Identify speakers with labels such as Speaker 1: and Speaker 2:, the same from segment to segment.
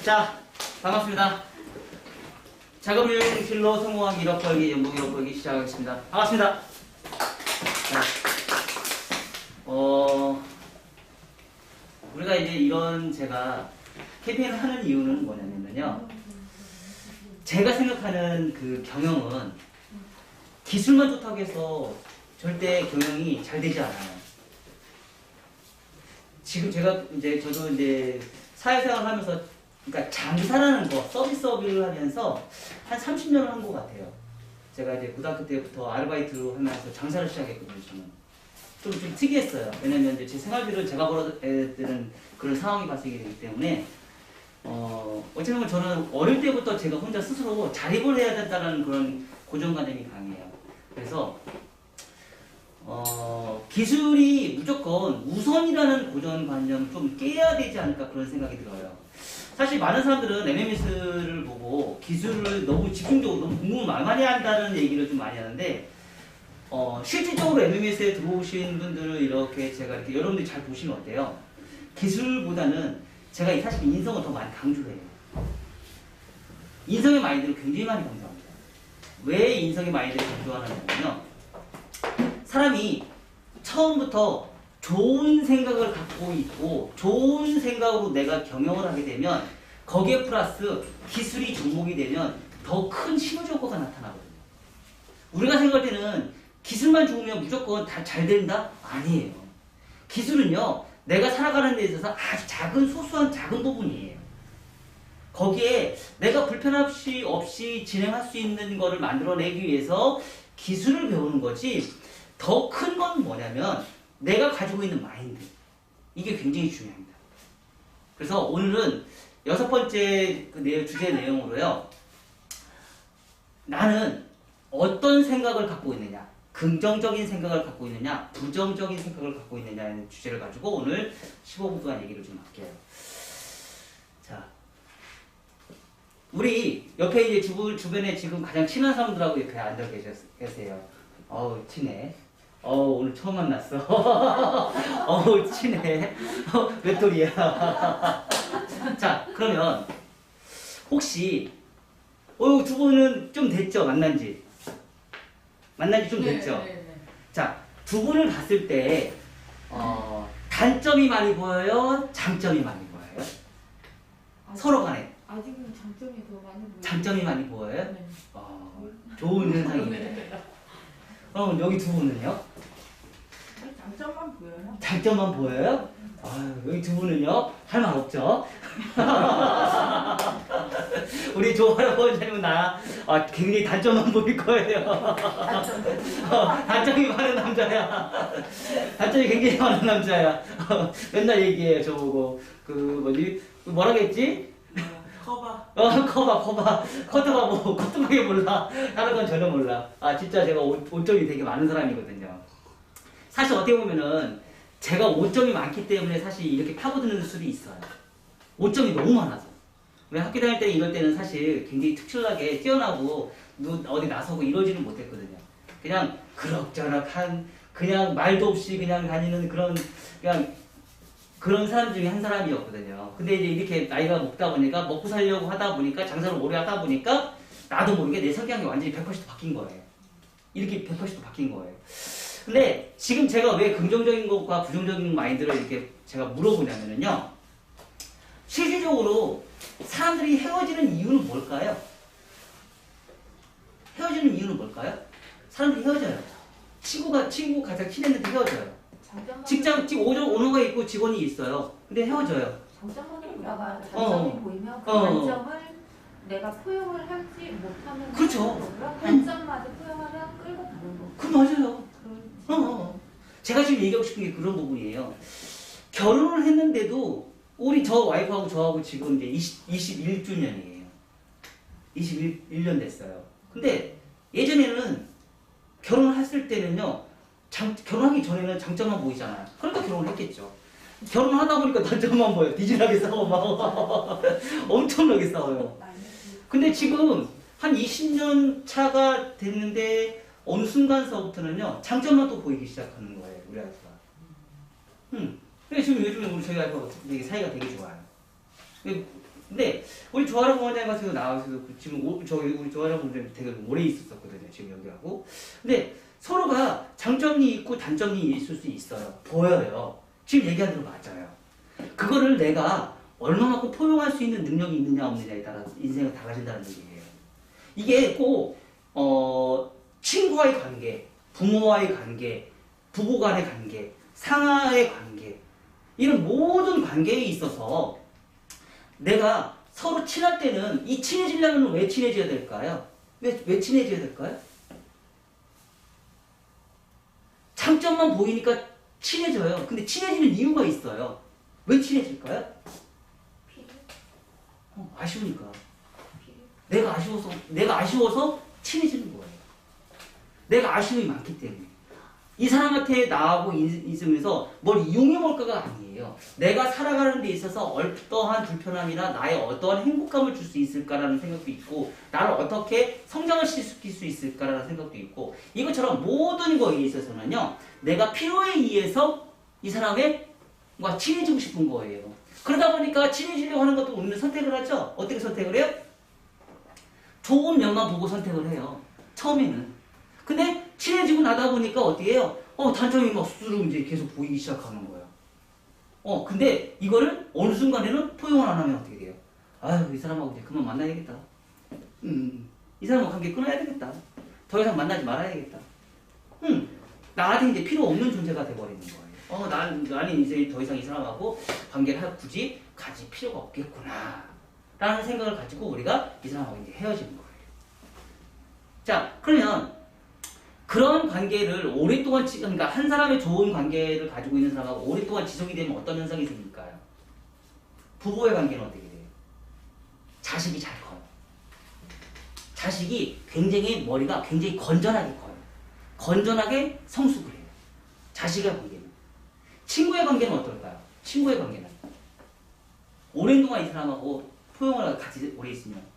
Speaker 1: 자, 반갑습니다. 작업률실로 성공하기 1억 벌기 연봉 1억 벌기 시작하겠습니다. 반갑습니다. 자, 우리가 이제 이런 제가 캠페인을 하는 이유는 뭐냐면요. 제가 생각하는 그 경영은 기술만 좋다고 해서 절대 경영이 잘 되지 않아요. 지금 저도 이제 사회생활을 하면서, 그러니까 장사라는 거, 서비스업을 하면서 한 30년을 한 것 같아요. 제가 이제 고등학교 때부터 아르바이트로 하면서 장사를 시작했거든요, 저는. 좀 특이했어요. 왜냐면 이제 제 생활비를 제가 벌어들은 그런 상황이 발생되기 때문에, 어찌 보면 저는 어릴 때부터 제가 혼자 스스로 자립을 해야 된다는 그런 고정관념이 강해요. 그래서, 기술이 무조건 우선이라는 고정관념 좀 깨야 되지 않을까 그런 생각이 들어요. 사실 많은 사람들은 MMS를 보고 기술을 너무 집중적으로 너무 공부를 많이 한다는 얘기를 좀 많이 하는데, 실질적으로 MMS에 들어오신 분들을 이렇게 제가 이렇게 여러분들이 잘 보시면 어때요? 기술보다는 제가 사실 인성을 더 많이 강조해요. 인성의 마인드를 굉장히 많이 강조합니다. 왜 인성의 마인드를 강조하느냐면요. 사람이 처음부터 좋은 생각을 갖고 있고 좋은 생각으로 내가 경영을 하게 되면 거기에 플러스 기술이 접목이 되면 더 큰 시너지 효과가 나타나거든요. 우리가 생각할 때는 기술만 좋으면 무조건 다 잘 된다? 아니에요. 기술은요, 내가 살아가는 데 있어서 아주 작은 소소한 작은 부분이에요. 거기에 내가 불편 없이 진행할 수 있는 거를 만들어내기 위해서 기술을 배우는 거지, 더 큰 건 뭐냐면 내가 가지고 있는 마인드. 이게 굉장히 중요합니다. 그래서 오늘은 6번째 주제 내용으로요. 나는 어떤 생각을 갖고 있느냐, 긍정적인 생각을 갖고 있느냐, 부정적인 생각을 갖고 있느냐는 주제를 가지고 오늘 15분 동안 얘기를 좀 할게요. 자, 우리 옆에 이제 주변에 지금 가장 친한 사람들하고 이렇게 앉아 계세요. 어우, 친해. 오늘 처음 만났어. 친해. 외톨이야. 자, 그러면 혹시 두 분은 좀 됐죠? 만난 지 좀 됐죠?
Speaker 2: 네.
Speaker 1: 자, 두 분을 봤을 때 단점이 많이 보여요? 장점이 많이 보여요? 서로 간에
Speaker 2: 아직은 장점이 더 많이 보여요.
Speaker 1: 장점이 많이 보여요?
Speaker 2: 네.
Speaker 1: 좋은 현상입니다. 그럼 여기 두 분은요?
Speaker 2: 장점만 보여요?
Speaker 1: 장점만 보여요? 여기 두 분은요? 할 말 없죠? 우리 조 할아버지님은 굉장히 단점만 보일 거예요. 단점이 많은 남자야. 단점이 굉장히 많은 남자야. 맨날 얘기해요, 저보고. 뭐라겠지?
Speaker 2: 커봐.
Speaker 1: 커트밖에 몰라. 다른 건 전혀 몰라. 진짜 제가 오점이 되게 많은 사람이거든요. 사실 어떻게 보면은 제가 오점이 많기 때문에 사실 이렇게 파고드는 수도 있어요. 오점이 너무 많아서. 우리 학교 다닐 때 이럴 때는 사실 굉장히 특출나게 뛰어나고 어디 나서고 이러지는 못했거든요. 그냥 그럭저럭한, 그냥 말도 없이 그냥 다니는 그런 사람 중에 한 사람이었거든요. 근데 이제 이렇게 나이가 먹다 보니까, 먹고 살려고 하다 보니까, 장사를 오래 하다 보니까 나도 모르게 내 성향이 완전히 180도 바뀐 거예요. 이렇게 180도 바뀐 거예요. 근데 지금 제가 왜 긍정적인 것과 부정적인 마인드를 이렇게 제가 물어보냐면요. 실질적으로 사람들이 헤어지는 이유는 뭘까요? 헤어지는 이유는 뭘까요? 사람들이 헤어져요. 친구 가장 친했는데 헤어져요. 직장 오너가 있고 직원이 있어요. 근데 헤어져요.
Speaker 3: 장점은 보다가 단점이 보이면 그 단점을 내가 포용을 하지 못하면
Speaker 1: 그렇죠.
Speaker 3: 단점마저 포용하면 끌고 가는 거.
Speaker 1: 그 맞아요. 제가 지금 얘기하고 싶은 게 그런 부분이에요. 결혼을 했는데도 저 와이프하고 저하고 지금 이제 21주년이에요. 21년 됐어요. 근데 예전에는 결혼을 했을 때는요. 결혼하기 전에는 장점만 보이잖아요. 그러니까 결혼을 했겠죠. 결혼하다 보니까 단점만 보여요. 비진하게 싸워 막 엄청나게 싸워요. 근데 지금 한 20년 차가 됐는데 어느 순간서부터는요 장점만 또 보이기 시작하는 거예요. 우리 아이가. 근데 지금 요즘에 저희 아이가 되게 사이가 되게 좋아요. 근데 우리 조아라 부원장님 같은 경우 나와서 지금 저기 우리 조아라 부원장님 되게 오래 있었거든요. 지금 여기하고. 근데 서로가 장점이 있고 단점이 있을 수 있어요. 보여요. 지금 얘기한 대로 맞아요. 그거를 내가 얼마만큼 포용할 수 있는 능력이 있느냐 없느냐에 따라 인생을 달라진다는 얘기예요. 이게 꼭 친구와의 관계, 부모와의 관계, 부부 간의 관계, 상하의 관계 이런 모든 관계에 있어서 내가 서로 친할 때는 이 친해지려면 왜 친해져야 될까요? 왜 친해져야 될까요? 장점만 보이니까 친해져요. 근데 친해지는 이유가 있어요. 왜 친해질까요? 아쉬우니까. 내가 아쉬워서 친해지는 거예요. 내가 아쉬움이 많기 때문에. 이 사람한테 나하고 있으면서 뭘 이용해볼까가 아니에요. 내가 살아가는 데 있어서 어떠한 불편함이나 나의 어떠한 행복감을 줄 수 있을까라는 생각도 있고, 나를 어떻게 성장을 시킬 수 있을까라는 생각도 있고, 이것처럼 모든 거에 있어서는요, 내가 필요에 의해서 이 사람과 친해지고 싶은 거예요. 그러다 보니까 친해지려고 하는 것도 우리는 선택을 하죠. 어떻게 선택을 해요? 좋은 면만 보고 선택을 해요. 처음에는. 근데 친해지고 나다 보니까 어떻게 해요? 단점이 막 스스로 이제 계속 보이기 시작하는 거예요. 근데 이거를 어느 순간에는 포용을 안 하면 어떻게 돼요? 아유, 이 사람하고 이제 그만 만나야겠다. 이 사람하고 관계 끊어야 되겠다. 더 이상 만나지 말아야 되겠다. 나한테 이제 필요 없는 존재가 돼버리는 거예요. 나는 이제 더 이상 이 사람하고 관계를 굳이 가질 필요가 없겠구나. 라는 생각을 가지고 우리가 이 사람하고 이제 헤어지는 거예요. 자, 그러면 그런 관계를 오랫동안, 그러니까 한 사람의 좋은 관계를 가지고 있는 사람하고 오랫동안 지속이 되면 어떤 현상이 생길까요? 부부의 관계는 어떻게 돼요? 자식이 잘 커요. 자식이 머리가 굉장히 건전하게 커요. 건전하게 성숙을 해요. 자식의 관계는. 친구의 관계는 어떨까요? 친구의 관계는 오랜 동안 이 사람하고 포용을 같이 오래 있으면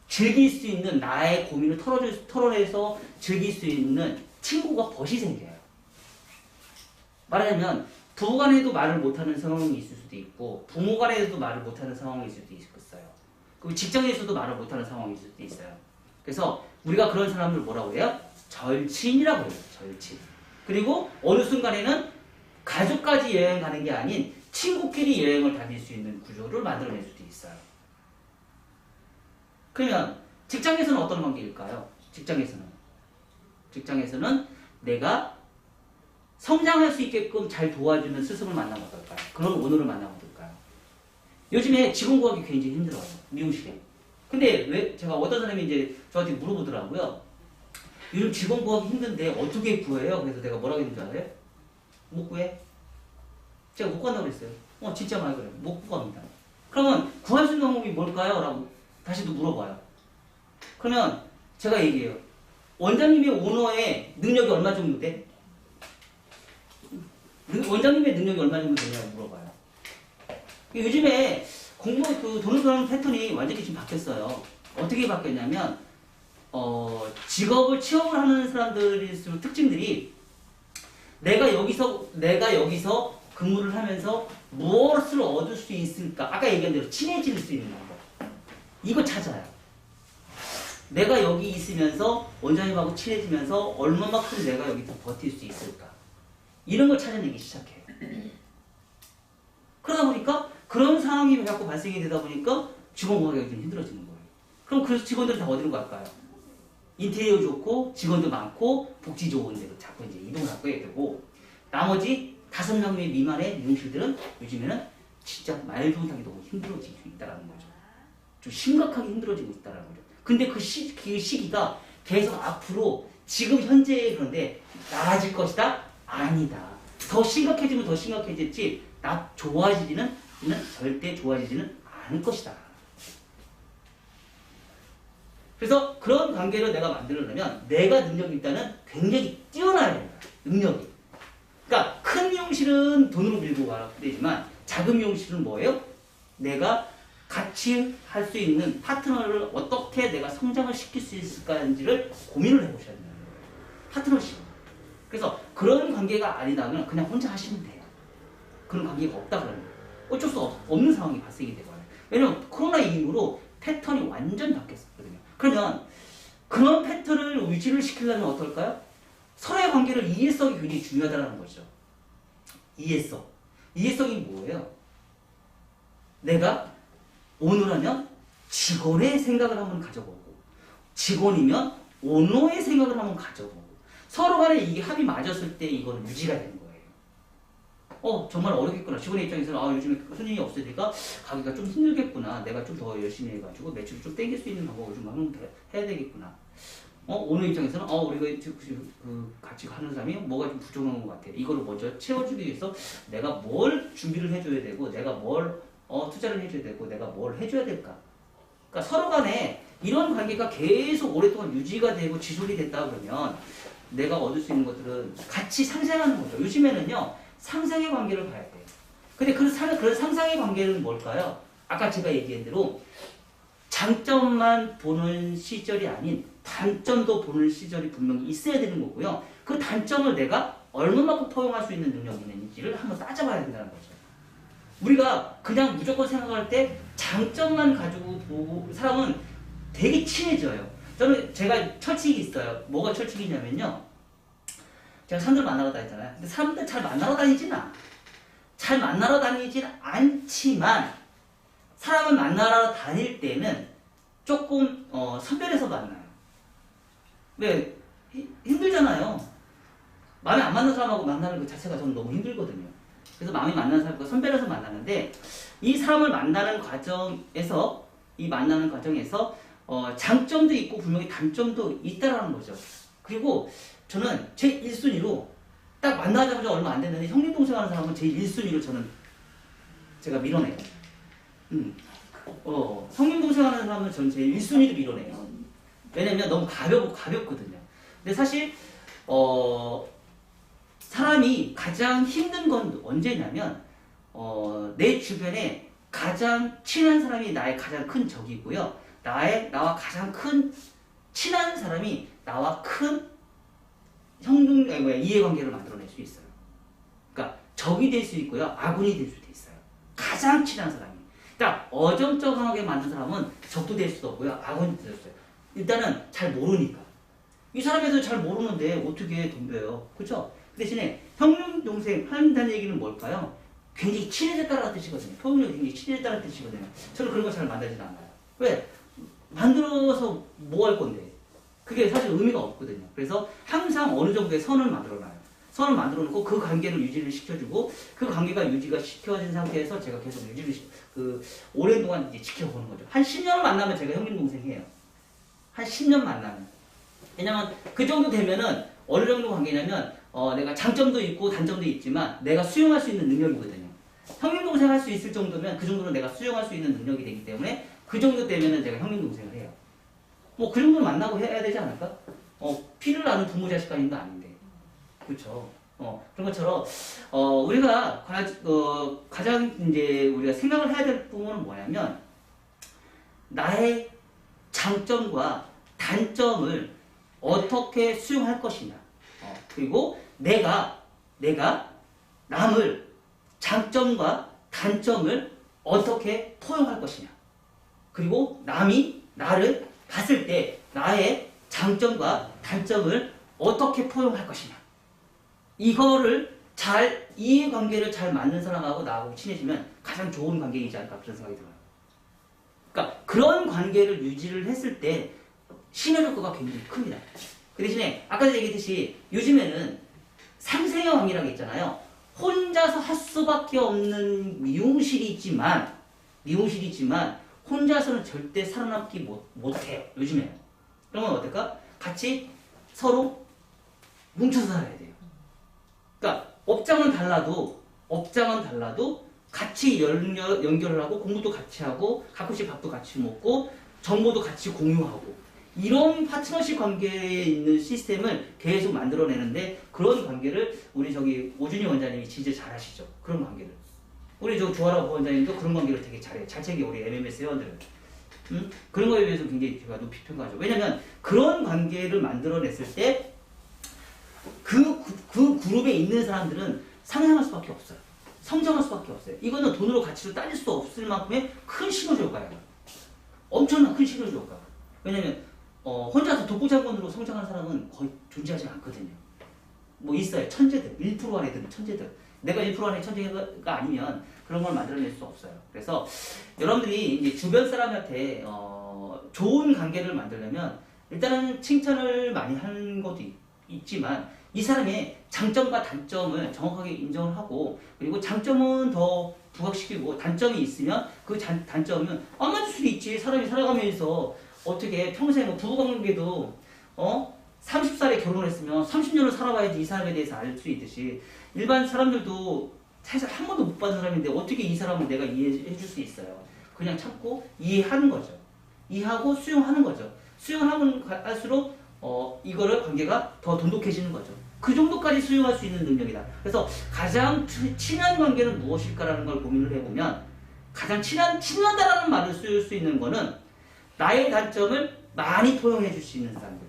Speaker 1: 즐길 수 있는, 나의 고민을 털어내서 즐길 수 있는 친구가 벗이 생겨요. 말하자면 부부간에도 말을 못하는 상황이 있을 수도 있고, 부모간에도 말을 못하는 상황이 있을 수도 있어요. 그리고 직장에서도 말을 못하는 상황이 있을 수도 있어요. 그래서 우리가 그런 사람을 뭐라고 해요? 절친이라고 해요. 절친. 그리고 어느 순간에는 가족까지 여행 가는 게 아닌 친구끼리 여행을 다닐 수 있는 구조를 만들어낼 수도 있어요. 그러면 직장에서는 어떤 관계일까요? 직장에서는 내가 성장할 수 있게끔 잘 도와주는 스승을 만나면 어떨까요? 그런 오너를 만나면 어떨까요? 요즘에 직원 구하기 굉장히 힘들어요. 미용실에. 근데 왜 제가 어떤 사람이 이제 저한테 물어보더라고요. 요즘 직원 구하기 힘든데 어떻게 구해요? 그래서 내가 뭐라고 했는지 알아요? 못 구해? 제가 못 구한다고 그랬어요. 진짜 많이 그래요. 못 구합니다. 그러면 구할 수 있는 방법이 뭘까요? 라고 다시 또 물어봐요. 그러면 제가 얘기해요. 원장님의 오너의 능력이 얼마 정도 돼? 원장님의 능력이 얼마 정도 되냐고 물어봐요. 요즘에 돈을 버는 패턴이 완전히 지금 바뀌었어요. 어떻게 바뀌었냐면, 취업을 하는 사람들의 특징들이 내가 여기서 근무를 하면서 무엇을 얻을 수 있을까? 아까 얘기한 대로 친해질 수 있는 방법. 이거 찾아요. 내가 여기 있으면서 원장님하고 친해지면서 얼마만큼 내가 여기서 버틸 수 있을까? 이런 걸 찾아내기 시작해요. 그러다 보니까 그런 상황이 자꾸 발생이 되다 보니까 직원 구하기가 좀 힘들어지는 거예요. 그럼 그래서 직원들이 다 어디로 갈까요? 인테리어 좋고 직원도 많고 복지 좋은 데로 자꾸 이제 이동을 하게 되고, 나머지 5명 미만의 미용실들은 요즘에는 진짜 말도 못하게 너무 힘들어지고 있다는 거죠. 좀 심각하게 힘들어지고 있다는 거죠. 근데 그 시기가 계속 앞으로 지금 현재 그런데 나아질 것이다? 아니다. 더 심각해지면 더 심각해질지 절대 좋아지지는 않을 것이다. 그래서 그런 관계를 내가 만들려면 내가 능력이 일단은 굉장히 뛰어나야 된다. 능력이. 그러니까 큰 미용실은 돈으로 밀고 가야 되지만 작은 미용실은 뭐예요? 내가 같이 할 수 있는 파트너를 어떻게 내가 성장을 시킬 수 있을까인지를 고민을 해보셔야 돼요. 파트너십. 그래서 그런 관계가 아니다면 그냥 혼자 하시면 돼요. 그런 관계가 없다 그러면. 어쩔 수 없는 상황이 발생이 돼버려요. 왜냐면 코로나 이후로 패턴이 완전 바뀌었거든요. 그러면 그런 패턴을 유지를 시키려면 어떨까요? 서로의 관계를 이해성이 굉장히 중요하다는 거죠. 이해성. 이해성이 뭐예요? 내가 오너라면 직원의 생각을 한번 가져보고 직원이면 오너의 생각을 한번 가져보고 서로 간에 이게 합이 맞았을 때 이거는 유지가 되는 거예요. 정말 어렵겠구나. 직원의 입장에서는 요즘에 손님이 없으니까 가기가 좀 힘들겠구나. 내가 좀 더 열심히 해가지고 매출을 좀 땡길 수 있는 방법을 좀 한번 해야 되겠구나. 오너 입장에서는 우리가 같이 하는 사람이 뭐가 좀 부족한 것 같아. 이거를 먼저 채워주기 위해서 내가 뭘 준비를 해줘야 되고 내가 뭘 투자를 해줘야 되고 내가 뭘 해줘야 될까. 그러니까 서로 간에 이런 관계가 계속 오랫동안 유지가 되고 지속이 됐다 그러면 내가 얻을 수 있는 것들은 같이 상생하는 거죠. 요즘에는요 상생의 관계를 봐야 돼요. 근데 그런 상생의 관계는 뭘까요? 아까 제가 얘기한 대로 장점만 보는 시절이 아닌 단점도 보는 시절이 분명히 있어야 되는 거고요. 그 단점을 내가 얼마만큼 포용할 수 있는 능력이 있는지를 한번 따져봐야 된다는 거죠. 우리가 그냥 무조건 생각할 때 장점만 가지고 보고 사람은 되게 친해져요. 제가 철칙이 있어요. 뭐가 철칙이냐면요. 제가 사람들 만나러 다니잖아요. 근데 사람들 잘 만나러 다니진 않아. 잘 만나러 다니진 않지만 사람을 만나러 다닐 때는 조금 선별해서 만나요. 왜? 힘들잖아요. 마음에 안 맞는 사람하고 만나는 것 자체가 저는 너무 힘들거든요. 그래서 마음에 맞는 사람과 선별해서 만나는데 이 사람을 만나는 과정에서 장점도 있고 분명히 단점도 있다라는 거죠. 그리고 저는 제 1순위로 딱 만나자마자 얼마 안 됐는데 형님 동생 하는 사람은 제 1순위로 제가 밀어내요. 형님 동생 하는 사람은 저는 제 1순위로 밀어내요. 왜냐면 너무 가볍거든요. 근데 사실 사람이 가장 힘든 건 언제냐면 내 주변에 가장 친한 사람이 나의 가장 큰 적이고요. 나와 가장 친한 사람이 나와 큰 이해관계를 만들어낼 수 있어요. 그러니까 적이 될 수 있고요. 아군이 될 수도 있어요. 가장 친한 사람이. 그러니까 어정쩡하게 만든 사람은 적도 될 수도 없고요. 아군이 될 수도 있어요. 일단은 잘 모르니까. 이 사람에 대해서 잘 모르는데 어떻게 덤벼요. 그렇죠? 그 대신에 형님 동생 한다는 얘기는 뭘까요? 굉장히 친해졌다는 뜻이거든요. 표현력이 굉장히 친해졌다는 뜻이거든요. 저는 그런 거 잘 만들진 않아요. 왜? 만들어서 뭐 할 건데? 그게 사실 의미가 없거든요. 그래서 항상 어느 정도의 선을 만들어놔요. 선을 만들어 놓고 그 관계를 유지를 시켜주고 그 관계가 유지가 시켜진 상태에서 제가 계속 오랜 동안 이제 지켜보는 거죠. 한 10년을 만나면 제가 형님 동생이에요. 한 10년 만나면. 왜냐면 그 정도 되면은 어느 정도 관계냐면 내가 장점도 있고 단점도 있지만 내가 수용할 수 있는 능력이거든요. 형님 동생 할 수 있을 정도면 그 정도는 내가 수용할 수 있는 능력이 되기 때문에 그 정도 되면은 제가 형님 동생을 해요. 뭐 그 정도는 만나고 해야 되지 않을까? 피를 나는 부모 자식 간인도 아닌데. 그렇죠. 그런 것처럼 우리가 가장 이제 우리가 생각을 해야 될 부분은 뭐냐면 나의 장점과 단점을 어떻게 수용할 것이냐. 그리고 내가 남을 장점과 단점을 어떻게 포용할 것이냐. 그리고 남이 나를 봤을 때 나의 장점과 단점을 어떻게 포용할 것이냐. 이거를 이해관계를 잘 맞는 사람하고 나하고 친해지면 가장 좋은 관계이지 않을까 그런 생각이 들어요. 그러니까 그런 관계를 유지를 했을 때 시너지 효과가 굉장히 큽니다. 그 대신에 아까 얘기했듯이 요즘에는 상생의 관계라고 있잖아요. 혼자서 할 수밖에 없는 미용실이 있지만 혼자서는 절대 살아남기 못해요. 요즘에는. 그러면 어떨까? 같이 서로 뭉쳐서 살아야 돼요. 그러니까 업장은 달라도 같이 연결을 하고 공부도 같이 하고 가끔씩 밥도 같이 먹고 정보도 같이 공유하고 이런 파트너십 관계에 있는 시스템을 계속 만들어내는데 그런 관계를 우리 오준희 원장님이 진짜 잘하시죠. 그런 관계를. 우리 조아라 원장님도 그런 관계를 되게 잘해요. 잘 챙겨 우리 MMS 회원들은. 그런 거에 비해서 굉장히 제가 높이 평가하죠. 왜냐면 그런 관계를 만들어냈을 때 그 그룹에 있는 사람들은 상생할 수밖에 없어요. 성장할 수밖에 없어요. 이거는 돈으로 가치로 따질 수 없을 만큼의 큰 시너지 효과예요. 엄청난 큰 시너지 효과. 왜냐면 혼자서 독보장군으로 성장하는 사람은 거의 존재하지 않거든요. 뭐 있어요. 천재들, 1% 안에 드는 천재들. 내가 1% 안에 천재가 아니면 그런 걸 만들어낼 수 없어요. 그래서 여러분들이 이제 주변 사람한테 좋은 관계를 만들려면 일단은 칭찬을 많이 하는 것도 있지만 이 사람의 장점과 단점을 정확하게 인정을 하고 그리고 장점은 더 부각시키고 단점이 있으면 그 단점은 안 맞을 수도 있지. 사람이 살아가면서 어떻게 평생 뭐 부부관계도 30살에 결혼을 했으면 30년을 살아봐야지 이 사람에 대해서 알 수 있듯이 일반 사람들도 사실 한 번도 못 받은 사람인데 어떻게 이 사람을 내가 이해해 줄 수 있어요. 그냥 참고 이해하는 거죠. 이해하고 수용하는 거죠. 수용하면 할수록 이거를 관계가 더 돈독해지는 거죠. 그 정도까지 수용할 수 있는 능력이다. 그래서 가장 친한 관계는 무엇일까라는 걸 고민을 해보면 가장 친하다라는 말을 쓸 수 있는 거는 나의 단점을 많이 포용해 줄 수 있는 사람들.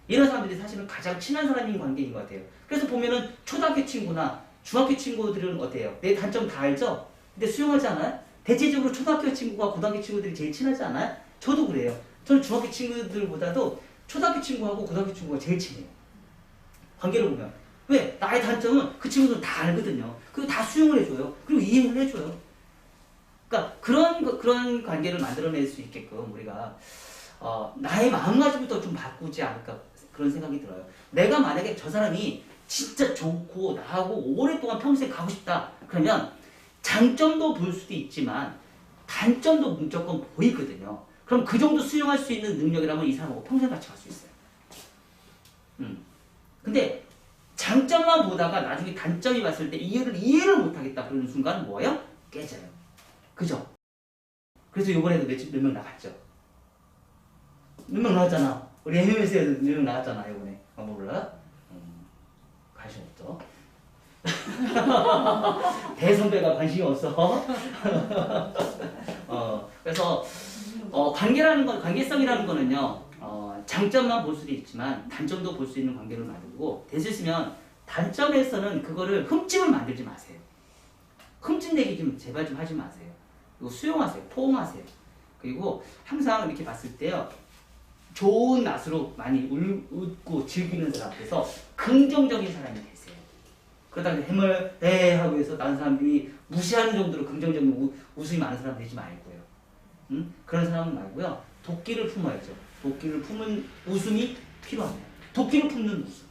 Speaker 1: 이런 사람들이 사실은 가장 친한 사람인 관계인 것 같아요. 그래서 보면은 초등학교 친구나 중학교 친구들은 어때요? 내 단점 다 알죠? 근데 수용하지 않아요? 대체적으로 초등학교 친구가 고등학교 친구들이 제일 친하지 않아요? 저도 그래요. 저는 중학교 친구들보다도 초등학교 친구하고 고등학교 친구가 제일 친해요. 관계를 보면. 왜? 나의 단점은 그 친구들은 다 알거든요. 그리고 다 수용을 해줘요. 그리고 이해를 해줘요. 그러니까 그런 관계를 만들어낼 수 있게끔 우리가 나의 마음가짐부터 좀 바꾸지 않을까 그런 생각이 들어요. 내가 만약에 저 사람이 진짜 좋고 나하고 오랫동안 평생 가고 싶다 그러면 장점도 볼 수도 있지만 단점도 무조건 보이거든요. 그럼 그 정도 수용할 수 있는 능력이라면 이 사람하고 평생 같이 갈 수 있어요. 근데 장점만 보다가 나중에 단점이 왔을 때 이해를 못하겠다 그러는 순간 뭐예요? 깨져요. 그죠? 그래서 이번에도 몇 명 나갔죠. 몇 명 나왔잖아. 우리 MMS에도 몇 명 나왔잖아 이번에. 몰라? 관심 없죠. 대선배가 관심이 없어. 그래서 관계성이라는 거는요. 장점만 볼 수도 있지만 단점도 볼 수 있는 관계를 만들고 되셨으면 단점에서는 그거를 흠집을 만들지 마세요. 흠집 내기 좀 제발 좀 하지 마세요. 그리고 수용하세요. 포옹하세요. 그리고 항상 이렇게 봤을 때요. 좋은 낯으로 많이 웃고 즐기는 사람 앞에서 긍정적인 사람이 되세요. 그러다가 해물 하고 해서 다른 사람들이 무시하는 정도로 긍정적인 웃음이 많은 사람 되지 말고요. 그런 사람은 말고요. 도끼를 품어야죠. 도끼를 품은 웃음이 필요합니다. 도끼를 품는 웃음.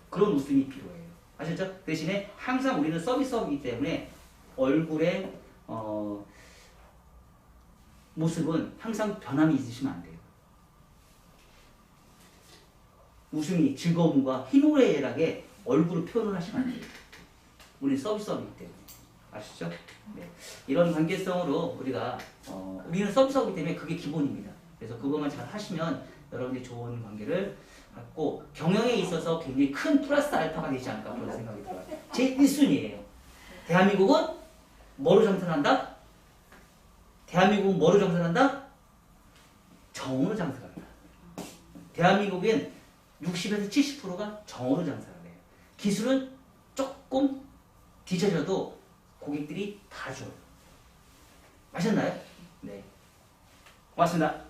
Speaker 1: 그런 웃음이 필요해요. 아셨죠? 대신에 항상 우리는 서비스업이기 때문에 얼굴에 모습은 항상 변함이 있으시면 안 돼요. 웃음이 즐거움과 희노애락에 얼굴을 표현을 하시면 안 돼요. 우리는 서비스업이기 때문에. 아시죠? 네. 이런 관계성으로 우리는 서비스업이기 때문에 그게 기본입니다. 그래서 그것만 잘 하시면 여러분들이 좋은 관계를 갖고 경영에 있어서 굉장히 큰 플러스 알파가 되지 않을까 그런 생각이 들어요. 제 1순위예요. 대한민국은 뭐로 장사한다? 대한민국은 뭐로 장사한다? 정으로 장사한다. 대한민국엔 60에서 70%가 정으로 장사를 해요. 기술은 조금 뒤처져도 고객들이 다 줘요. 아셨나요? 네. 고맙습니다.